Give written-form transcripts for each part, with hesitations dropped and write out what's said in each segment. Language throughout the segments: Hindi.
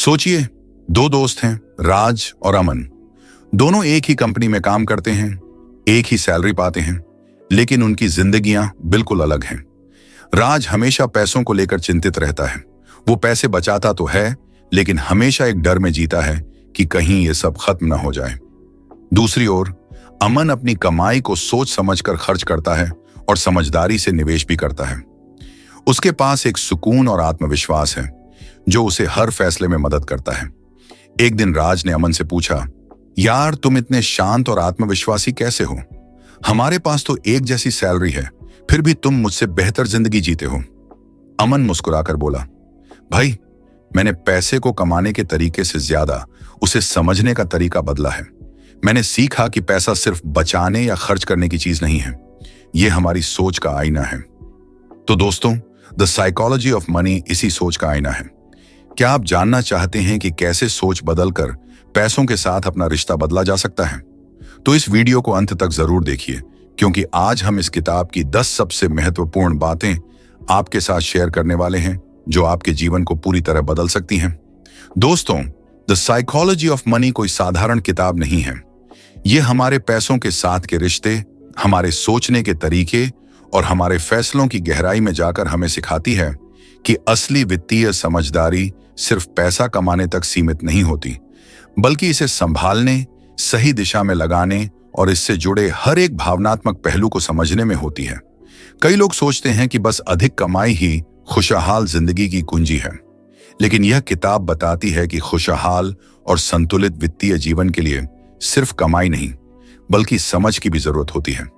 सोचिए, दो दोस्त हैं, राज और अमन। दोनों एक ही कंपनी में काम करते हैं, एक ही सैलरी पाते हैं, लेकिन उनकी जिंदगियां बिल्कुल अलग हैं। राज हमेशा पैसों को लेकर चिंतित रहता है। वो पैसे बचाता तो है, लेकिन हमेशा एक डर में जीता है कि कहीं ये सब खत्म ना हो जाए। दूसरी ओर अमन अपनी कमाई को सोच समझकर खर्च करता है और समझदारी से निवेश भी करता है। उसके पास एक सुकून और आत्मविश्वास है जो उसे हर फैसले में मदद करता है। एक दिन राज ने अमन से पूछा, यार तुम इतने शांत और आत्मविश्वासी कैसे हो? हमारे पास तो एक जैसी सैलरी है, फिर भी तुम मुझसे बेहतर जिंदगी जीते हो। अमन मुस्कुराकर बोला, भाई मैंने पैसे को कमाने के तरीके से ज्यादा उसे समझने का तरीका बदला है। मैंने सीखा कि पैसा सिर्फ बचाने या खर्च करने की चीज नहीं है, यह हमारी सोच का आईना है। तो दोस्तों, द साइकोलॉजी ऑफ मनी इसी सोच का आईना है। क्या आप जानना चाहते हैं कि कैसे सोच बदलकर पैसों के साथ अपना रिश्ता बदला जा सकता है? तो इस वीडियो को अंत तक जरूर देखिए, क्योंकि आज हम इस किताब की 10 सबसे महत्वपूर्ण बातें आपके साथ शेयर करने वाले हैं जो आपके जीवन को पूरी तरह बदल सकती हैं। दोस्तों, द साइकोलॉजी ऑफ मनी कोई साधारण किताब नहीं है। यह हमारे पैसों के साथ के रिश्ते, हमारे सोचने के तरीके और हमारे फैसलों की गहराई में जाकर हमें सिखाती है कि असली वित्तीय समझदारी सिर्फ पैसा कमाने तक सीमित नहीं होती, बल्कि इसे संभालने, सही दिशा में लगाने और इससे जुड़े हर एक भावनात्मक पहलू को समझने में होती है। कई लोग सोचते हैं कि बस अधिक कमाई ही खुशहाल जिंदगी की कुंजी है, लेकिन यह किताब बताती है कि खुशहाल और संतुलित वित्तीय जीवन के लिए सिर्फ कमाई नहीं, बल्कि समझ की भी जरूरत होती है।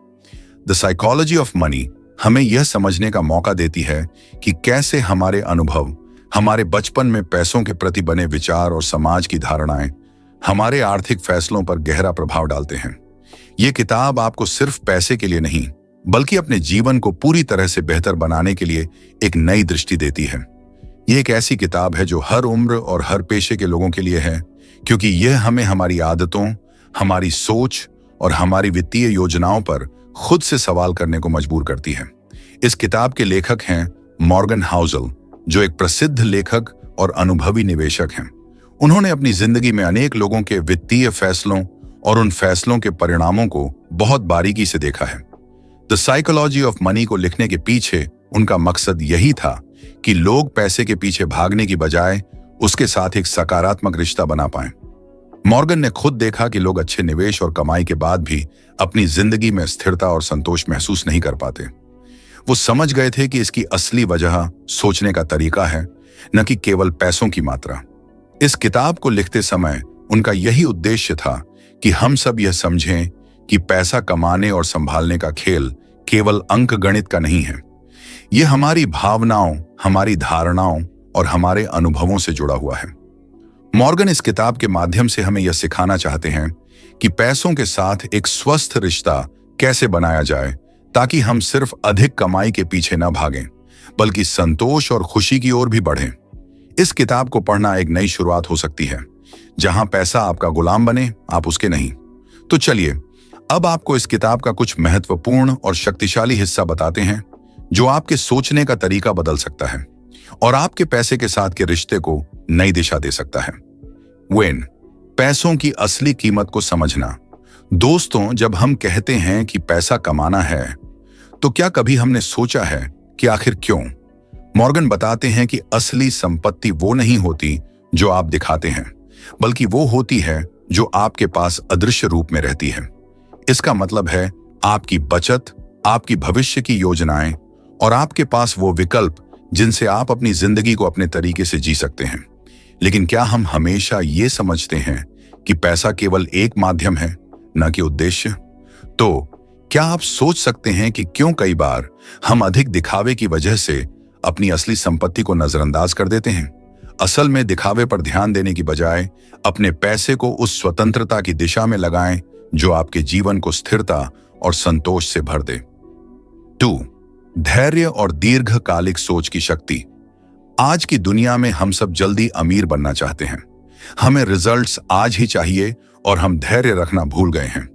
द साइकोलॉजी ऑफ मनी हमें यह समझने का मौका देती है कि कैसे हमारे अनुभव, हमारे बचपन में पैसों के प्रति बने विचार और समाज की धारणाएं हमारे आर्थिक फैसलों पर गहरा प्रभाव डालते हैं। ये किताब आपको सिर्फ पैसे के लिए नहीं, बल्कि अपने जीवन को पूरी तरह से बेहतर बनाने के लिए एक नई दृष्टि देती है। ये एक ऐसी किताब है जो हर उम्र और हर पेशे के लोगों के लिए है, क्योंकि यह हमें हमारी आदतों, हमारी सोच और हमारी वित्तीय योजनाओं पर खुद से सवाल करने को मजबूर करती है। इस किताब के लेखक हैं मॉर्गन हाउसल, जो एक प्रसिद्ध लेखक और अनुभवी निवेशक हैं। उन्होंने अपनी जिंदगी में अनेक लोगों के वित्तीय फैसलों और उन फैसलों के परिणामों को बहुत बारीकी से देखा है। द साइकोलॉजी ऑफ मनी को लिखने के पीछे उनका मकसद यही था कि लोग पैसे के पीछे भागने की बजाय उसके साथ एक सकारात्मक रिश्ता बना पाएं। मॉर्गन ने खुद देखा कि लोग अच्छे निवेश और कमाई के बाद भी अपनी जिंदगी में स्थिरता और संतोष महसूस नहीं कर पाते। वो समझ गए थे कि इसकी असली वजह सोचने का तरीका है, न कि केवल पैसों की मात्रा। इस किताब को लिखते समय उनका यही उद्देश्य था कि हम सब यह समझें कि पैसा कमाने और संभालने का खेल केवल अंक गणित का नहीं है। यह हमारी भावनाओं, हमारी धारणाओं और हमारे अनुभवों से जुड़ा हुआ है। मॉर्गन इस किताब के माध्यम से हमें यह सिखाना चाहते हैं कि पैसों के साथ एक स्वस्थ रिश्ता कैसे बनाया जाए, ताकि हम सिर्फ अधिक कमाई के पीछे न भागें, बल्कि संतोष और खुशी की ओर भी बढ़ें। इस किताब को पढ़ना एक नई शुरुआत हो सकती है, जहां पैसा आपका गुलाम बने, आप उसके नहीं। तो चलिए, अब आपको इस किताब का कुछ महत्वपूर्ण और शक्तिशाली हिस्सा बताते हैं जो आपके सोचने का तरीका बदल सकता है और आपके पैसे के साथ के रिश्ते को नई दिशा दे सकता है। वेन, पैसों की असली कीमत को समझना। दोस्तों, जब हम कहते हैं कि पैसा कमाना है, तो क्या कभी हमने सोचा है कि आखिर क्यों? मॉर्गन बताते हैं कि असली संपत्ति वो नहीं होती जो आप दिखाते हैं, बल्कि वो होती है जो आपके पास अदृश्य रूप में रहती है। इसका मतलब है आपकी बचत, आपकी भविष्य की योजनाएं और आपके पास वो विकल्प जिनसे आप अपनी जिंदगी को अपने तरीके से जी सकते हैं। लेकिन क्या हम हमेशा ये समझते हैं कि पैसा केवल एक माध्यम है, न कि उद्देश्य? तो क्या आप सोच सकते हैं कि क्यों कई बार हम अधिक दिखावे की वजह से अपनी असली संपत्ति को नजरअंदाज कर देते हैं? असल में दिखावे पर ध्यान देने की बजाय अपने पैसे को उस स्वतंत्रता की दिशा में लगाएं जो आपके जीवन को स्थिरता और संतोष से भर दे। 2. धैर्य और दीर्घकालिक सोच की शक्ति। आज की दुनिया में हम सब जल्दी अमीर बनना चाहते हैं। हमें रिजल्ट्स आज ही चाहिए और हम धैर्य रखना भूल गए हैं।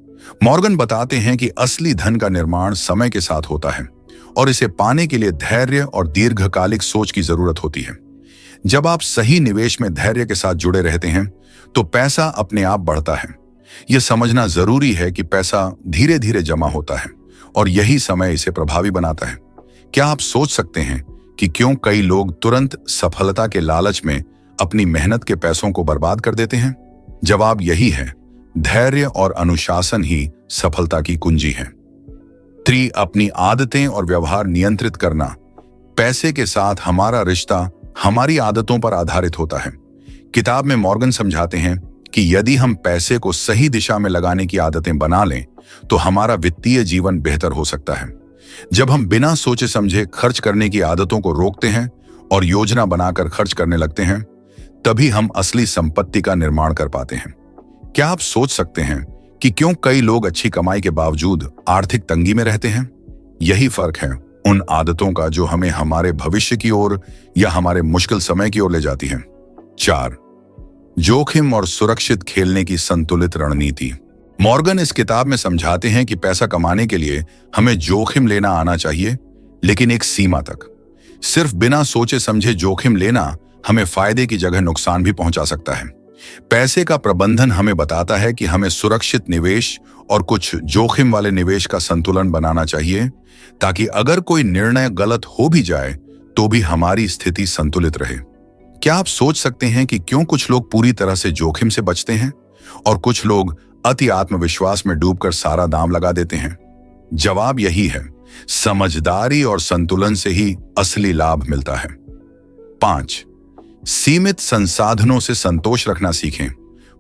मॉर्गन बताते हैं कि असली धन का निर्माण समय के साथ होता है और इसे पाने के लिए धैर्य और दीर्घकालिक सोच की जरूरत होती है। जब आप सही निवेश में धैर्य के साथ जुड़े रहते हैं तो पैसा अपने आप बढ़ता है। यह समझना जरूरी है कि पैसा धीरे धीरे जमा होता है और यही समय इसे प्रभावी बनाता है। क्या आप सोच सकते हैं कि क्यों कई लोग तुरंत सफलता के लालच में अपनी मेहनत के पैसों को बर्बाद कर देते हैं? जवाब यही है, धैर्य और अनुशासन ही सफलता की कुंजी है। 3. अपनी आदतें और व्यवहार नियंत्रित करना। पैसे के साथ हमारा रिश्ता हमारी आदतों पर आधारित होता है। किताब में मॉर्गन समझाते हैं कि यदि हम पैसे को सही दिशा में लगाने की आदतें बना लें तो हमारा वित्तीय जीवन बेहतर हो सकता है। जब हम बिना सोचे समझे खर्च करने की आदतों को रोकते हैं और योजना बनाकर खर्च करने लगते हैं, तभी हम असली संपत्ति का निर्माण कर पाते हैं। क्या आप सोच सकते हैं कि क्यों कई लोग अच्छी कमाई के बावजूद आर्थिक तंगी में रहते हैं? यही फर्क है उन आदतों का जो हमें हमारे भविष्य की ओर या हमारे मुश्किल समय की ओर ले जाती हैं। 4. जोखिम और सुरक्षित खेलने की संतुलित रणनीति। मॉर्गन इस किताब में समझाते हैं कि पैसा कमाने के लिए हमें जोखिम लेना आना चाहिए, लेकिन एक सीमा तक। सिर्फ बिना सोचे समझे जोखिम लेना हमें फायदे की जगह नुकसान भी पहुंचा सकता है। पैसे का प्रबंधन हमें बताता है कि हमें सुरक्षित निवेश और कुछ जोखिम वाले निवेश का संतुलन बनाना चाहिए, ताकि अगर कोई निर्णय गलत हो भी जाए तो भी हमारी स्थिति संतुलित रहे। क्या आप सोच सकते हैं कि क्यों कुछ लोग पूरी तरह से जोखिम से बचते हैं और कुछ लोग अति आत्मविश्वास में डूबकर सारा दांव लगा देते हैं? जवाब यही है, समझदारी और संतुलन से ही असली लाभ मिलता है। 5. सीमित संसाधनों से संतोष रखना सीखें।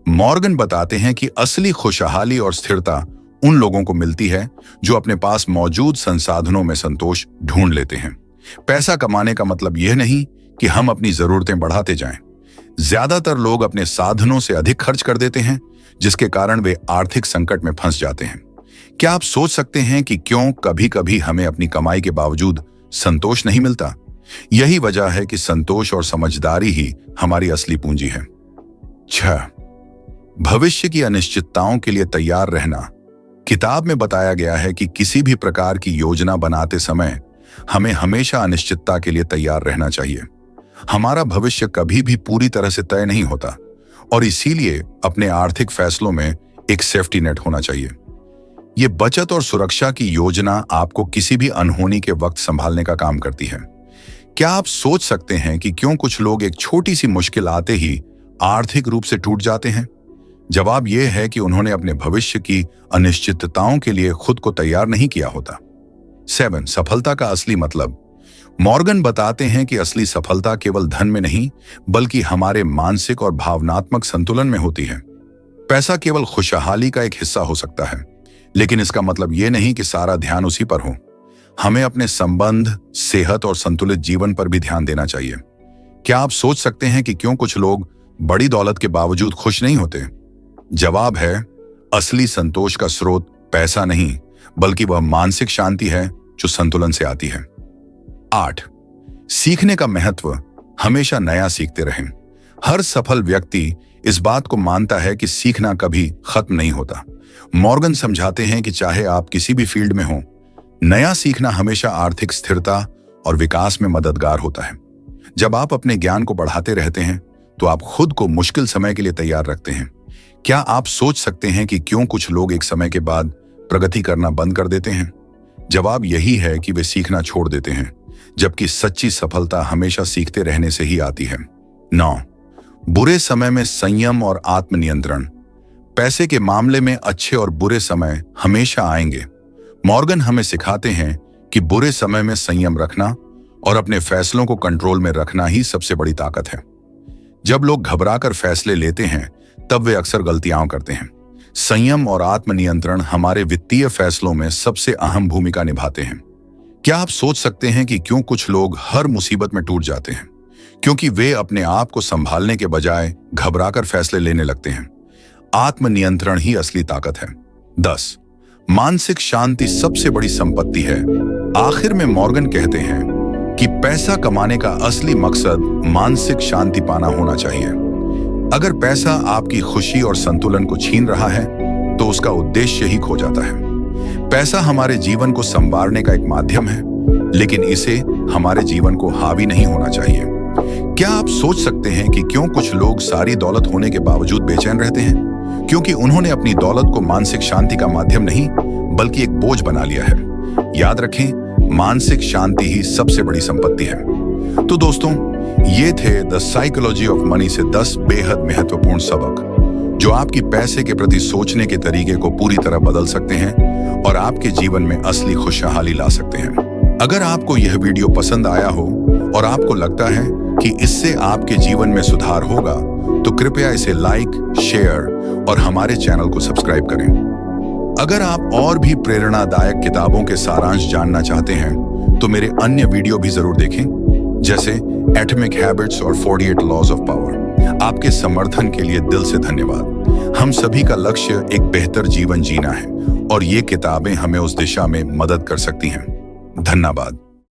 मॉर्गन बताते हैं कि असली खुशहाली और स्थिरता उन लोगों को मिलती है जो अपने पास मौजूद संसाधनों में संतोष ढूंढ लेते हैं। पैसा कमाने का मतलब यह नहीं कि हम अपनी जरूरतें बढ़ाते जाएं। ज्यादातर लोग अपने साधनों से अधिक खर्च कर देते हैं, जिसके कारण वे आर्थिक संकट में फंस जाते हैं। क्या आप सोच सकते हैं कि क्यों कभी-कभी हमें अपनी कमाई के बावजूद संतोष नहीं मिलता? यही वजह है कि संतोष और समझदारी ही हमारी असली पूंजी है। 6. भविष्य की अनिश्चितताओं के लिए तैयार रहना। किताब में बताया गया है कि किसी भी प्रकार की योजना बनाते समय हमें हमेशा अनिश्चितता के लिए तैयार रहना चाहिए। हमारा भविष्य कभी भी पूरी तरह से तय नहीं होता और इसीलिए अपने आर्थिक फैसलों में एक सेफ्टी नेट होना चाहिए। ये बचत और सुरक्षा की योजना आपको किसी भी अनहोनी के वक्त संभालने का काम करती है। क्या आप सोच सकते हैं कि क्यों कुछ लोग एक छोटी सी मुश्किल आते ही आर्थिक रूप से टूट जाते हैं? जवाब यह है कि उन्होंने अपने भविष्य की अनिश्चितताओं के लिए खुद को तैयार नहीं किया होता। 7. सफलता का असली मतलब। मॉर्गन बताते हैं कि असली सफलता केवल धन में नहीं, बल्कि हमारे मानसिक और भावनात्मक संतुलन में होती है। पैसा केवल खुशहाली का एक हिस्सा हो सकता है, लेकिन इसका मतलब यह नहीं कि सारा ध्यान उसी पर हो। हमें अपने संबंध, सेहत और संतुलित जीवन पर भी ध्यान देना चाहिए। क्या आप सोच सकते हैं कि क्यों कुछ लोग बड़ी दौलत के बावजूद खुश नहीं होते? जवाब है, असली संतोष का स्रोत पैसा नहीं, बल्कि वह मानसिक शांति है जो संतुलन से आती है। 8. सीखने का महत्व। हमेशा नया सीखते रहें। हर सफल व्यक्ति इस बात को मानता है कि सीखना कभी खत्म नहीं होता। मॉर्गन समझाते हैं कि चाहे आप किसी भी फील्ड में हो, नया सीखना हमेशा आर्थिक स्थिरता और विकास में मददगार होता है। जब आप अपने ज्ञान को बढ़ाते रहते हैं तो आप खुद को मुश्किल समय के लिए तैयार रखते हैं। क्या आप सोच सकते हैं कि क्यों कुछ लोग एक समय के बाद प्रगति करना बंद कर देते हैं? जवाब यही है कि वे सीखना छोड़ देते हैं, जबकि सच्ची सफलता हमेशा सीखते रहने से ही आती है। 9. बुरे समय में संयम और आत्मनियंत्रण। पैसे के मामले में अच्छे और बुरे समय हमेशा आएंगे। मॉर्गन हमें सिखाते हैं कि बुरे समय में संयम रखना और अपने फैसलों को कंट्रोल में रखना ही सबसे बड़ी ताकत है। जब लोग घबराकर फैसले लेते हैं तब वे अक्सर गलतियां करते हैं। संयम और आत्मनियंत्रण हमारे वित्तीय फैसलों में सबसे अहम भूमिका निभाते हैं। क्या आप सोच सकते हैं कि क्यों कुछ लोग हर मुसीबत में टूट जाते हैं? क्योंकि वे अपने आप को संभालने के बजाय घबराकर फैसले लेने लगते हैं। आत्मनियंत्रण ही असली ताकत है। 10. मानसिक शांति सबसे बड़ी संपत्ति है। आखिर में मॉर्गन कहते हैं कि पैसा कमाने का असली मकसद मानसिक शांति पाना होना चाहिए। अगर पैसा आपकी खुशी और संतुलन को छीन रहा है तो उसका उद्देश्य ही खो जाता है। पैसा हमारे जीवन को संवारने का एक माध्यम है, लेकिन इसे हमारे जीवन को हावी नहीं होना चाहिए। क्या आप सोच सकते हैं कि क्यों कुछ लोग सारी दौलत होने के बावजूद बेचैन रहते हैं? क्योंकि उन्होंने अपनी दौलत को मानसिक शांति का माध्यम नहीं बल्कि एक बोझ बना लिया है। याद रखें, मानसिक शांति ही सबसे बड़ी संपत्ति है। तो दोस्तों, ये थे द साइकोलॉजी ऑफ मनी से 10 बेहद महत्वपूर्ण सबक जो आपकी पैसे के प्रति सोचने के तरीके को पूरी तरह बदल सकते हैं और आपके जीवन में असली खुशहाली ला सकते हैं। अगर आपको यह वीडियो पसंद आया हो और आपको लगता है कि इससे आपके जीवन में सुधार होगा, तो कृपया इसे लाइक, शेयर और हमारे चैनल को सब्सक्राइब करें। अगर आप और भी प्रेरणादायक किताबों के सारांश जानना चाहते हैं, तो मेरे अन्य वीडियो भी जरूर देखें, जैसे एटॉमिक हैबिट्स और 48 लॉज ऑफ पावर। आपके समर्थन के लिए दिल से धन्यवाद। हम सभी का लक्ष्य एक बेहतर जीवन जीना है और ये किताबें हमें उस दिशा में मदद कर सकती हैं। धन्यवाद।